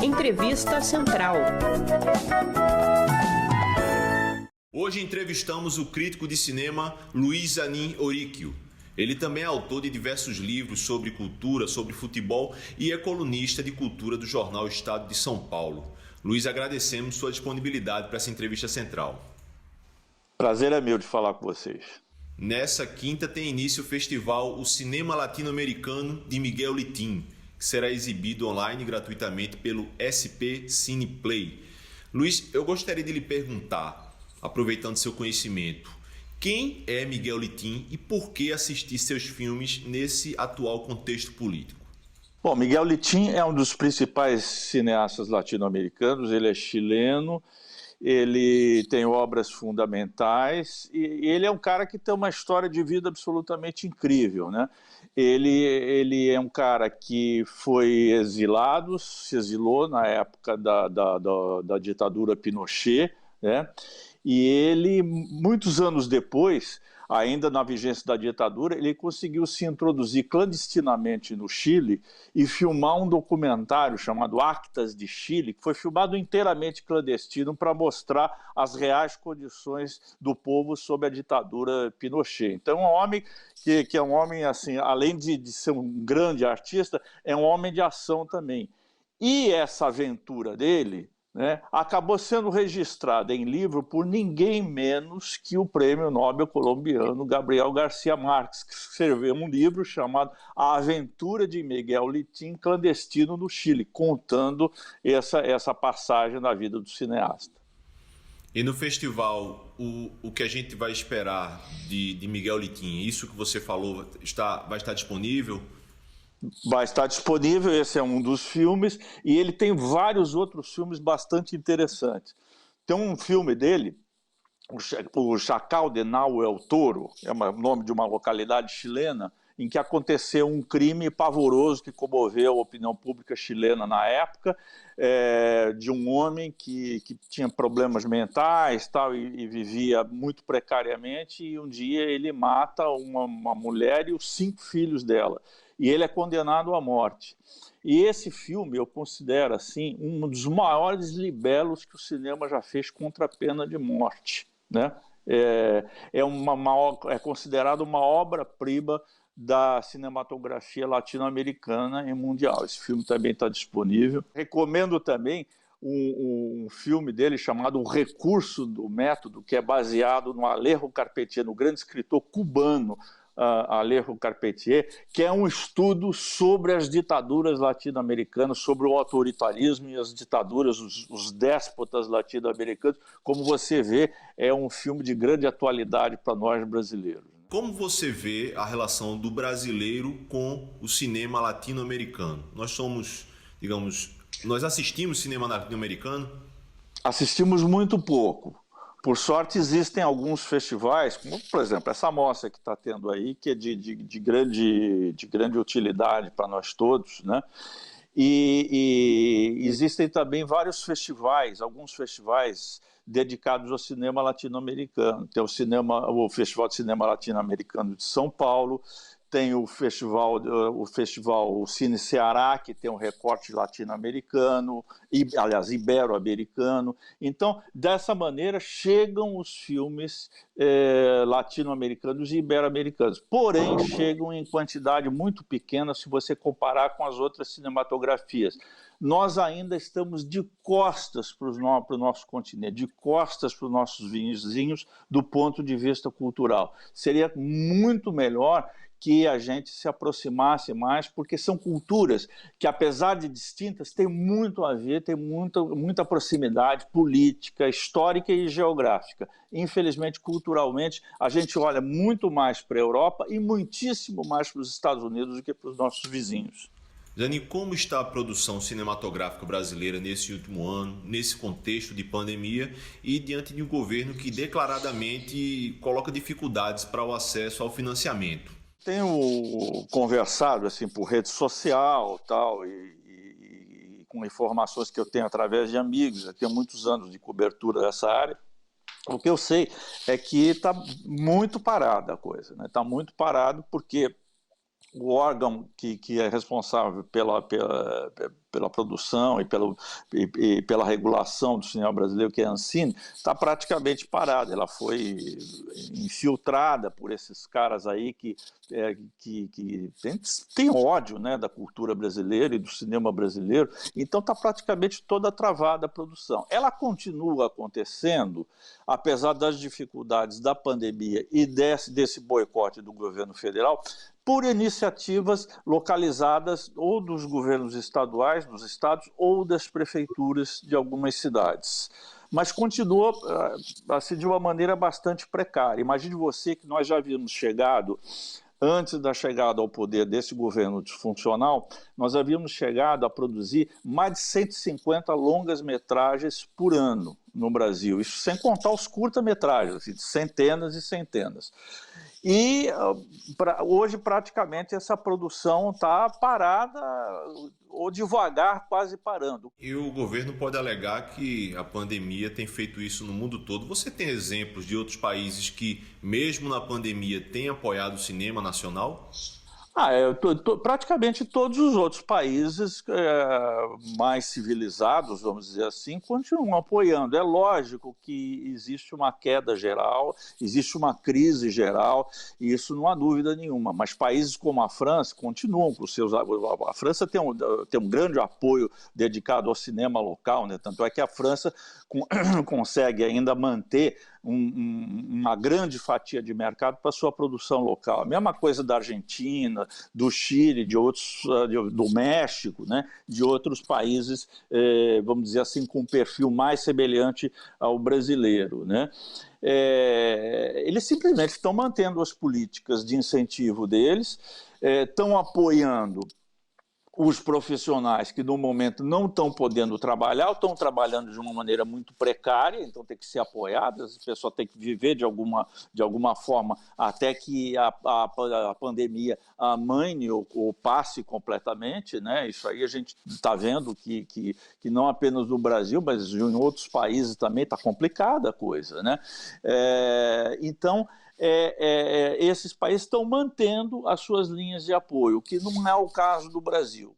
Entrevista Central. Hoje entrevistamos o crítico de cinema Luiz Zanin Oríquio. Ele também é autor de diversos livros sobre cultura, sobre futebol e é colunista de cultura do jornal Estado de São Paulo. Luiz, agradecemos sua disponibilidade para essa entrevista central. Prazer é meu de falar com vocês. Nessa quinta tem início o festival O Cinema Latino-Americano de Miguel Litín, que será exibido online gratuitamente pelo SP Cineplay. Luiz, eu gostaria de lhe perguntar, aproveitando seu conhecimento, quem é Miguel Litín e por que assistir seus filmes nesse atual contexto político? Bom, Miguel Litín é um dos principais cineastas latino-americanos, ele é chileno, ele tem obras fundamentais e ele é um cara que tem uma história de vida absolutamente incrível, né? Ele é um cara que foi exilado, se exilou na época da ditadura Pinochet, né? E ele, muitos anos depois, ainda na vigência da ditadura, ele conseguiu se introduzir clandestinamente no Chile e filmar um documentário chamado Actas de Chile, que foi filmado inteiramente clandestino para mostrar as reais condições do povo sob a ditadura Pinochet. Então, é um homem que é um homem, assim, além de ser um grande artista, é um homem de ação também. E essa aventura dele, né, acabou sendo registrada em livro por ninguém menos que o prêmio Nobel colombiano Gabriel García Márquez, que escreveu um livro chamado A Aventura de Miguel Litín, clandestino no Chile, contando essa passagem na vida do cineasta. E no festival, o que a gente vai esperar de Miguel Litín, isso que você falou, vai estar disponível? Vai estar disponível, esse é um dos filmes, e ele tem vários outros filmes bastante interessantes. Tem um filme dele, o Chacal de Nahuel Toro, é o nome de uma localidade chilena, em que aconteceu um crime pavoroso que comoveu a opinião pública chilena na época, de um homem que tinha problemas mentais tal, e vivia muito precariamente, e um dia ele mata uma mulher e os 5 filhos dela. E ele é condenado à morte. E esse filme eu considero assim um dos maiores libelos que o cinema já fez contra a pena de morte, né? É considerado uma obra-prima da cinematografia latino-americana e mundial. Esse filme também está disponível. Recomendo também um filme dele chamado O Recurso do Método, que é baseado no Alejo Carpentier, no grande escritor cubano Alejo Carpentier, que é um estudo sobre as ditaduras latino-americanas, sobre o autoritarismo e as ditaduras, os déspotas latino-americanos. Como você vê, é um filme de grande atualidade para nós brasileiros. Como você vê a relação do brasileiro com o cinema latino-americano? Nós somos, digamos, nós assistimos cinema latino-americano? Assistimos muito pouco. Por sorte, existem alguns festivais, como, por exemplo, essa mostra que está tendo aí, que é de grande utilidade para nós todos, né? E existem também vários festivais, alguns festivais dedicados ao cinema latino-americano. Tem o Festival de Cinema Latino-Americano de São Paulo, tem o festival Cine Ceará, que tem um recorte latino-americano, aliás, ibero-americano. Então, dessa maneira, chegam os filmes latino-americanos e ibero-americanos. Porém, chegam em quantidade muito pequena se você comparar com as outras cinematografias. Nós ainda estamos de costas para o nosso continente, de costas para os nossos vizinhos do ponto de vista cultural. Seria muito melhor que a gente se aproximasse mais, porque são culturas que, apesar de distintas, têm muito a ver, têm muita proximidade política, histórica e geográfica. Infelizmente, culturalmente, a gente olha muito mais para a Europa e muitíssimo mais para os Estados Unidos do que para os nossos vizinhos. Zanin, como está a produção cinematográfica brasileira nesse último ano, nesse contexto de pandemia e diante de um governo que declaradamente coloca dificuldades para o acesso ao financiamento? Tenho conversado assim por rede social tal, e com informações que eu tenho através de amigos, eu tenho muitos anos de cobertura dessa área. O que eu sei é que está muito parada a coisa, né? Está muito parado porque o órgão que é responsável pela produção e pela regulação do cinema brasileiro, que é a Ancine, está praticamente parada. Ela foi infiltrada por esses caras aí que tem ódio, né, da cultura brasileira e do cinema brasileiro, então está praticamente toda travada a produção. Ela continua acontecendo, apesar das dificuldades da pandemia e desse boicote do governo federal, por iniciativas localizadas ou dos governos estaduais, dos estados, ou das prefeituras de algumas cidades. Mas continua assim, de uma maneira bastante precária. Imagine você que nós já havíamos chegado, antes da chegada ao poder desse governo disfuncional, nós havíamos chegado a produzir mais de 150 longas-metragens por ano no Brasil, isso sem contar os curta-metragens, assim, centenas e centenas. E hoje, praticamente, essa produção está parada, ou devagar, quase parando. E o governo pode alegar que a pandemia tem feito isso no mundo todo. Você tem exemplos de outros países que, mesmo na pandemia, têm apoiado o cinema nacional? Praticamente todos os outros países mais civilizados, vamos dizer assim, continuam apoiando. É lógico que existe uma queda geral, existe uma crise geral, e isso não há dúvida nenhuma. Mas países como a França continuam com os seus... A França tem um grande apoio dedicado ao cinema local, né? Tanto é que a França consegue ainda manter uma grande fatia de mercado para sua produção local. A mesma coisa da Argentina, do Chile, do México, né? De outros países, vamos dizer assim, com um perfil mais semelhante ao brasileiro, né? Eles simplesmente estão mantendo as políticas de incentivo deles, estão apoiando os profissionais que no momento não estão podendo trabalhar, ou estão trabalhando de uma maneira muito precária, então tem que ser apoiadas, a pessoa tem que viver de alguma forma até que a pandemia amane ou passe completamente, né? Isso aí a gente está vendo que não apenas no Brasil, mas em outros países também está complicada a coisa, né? Então, esses países estão mantendo as suas linhas de apoio, o que não é o caso do Brasil.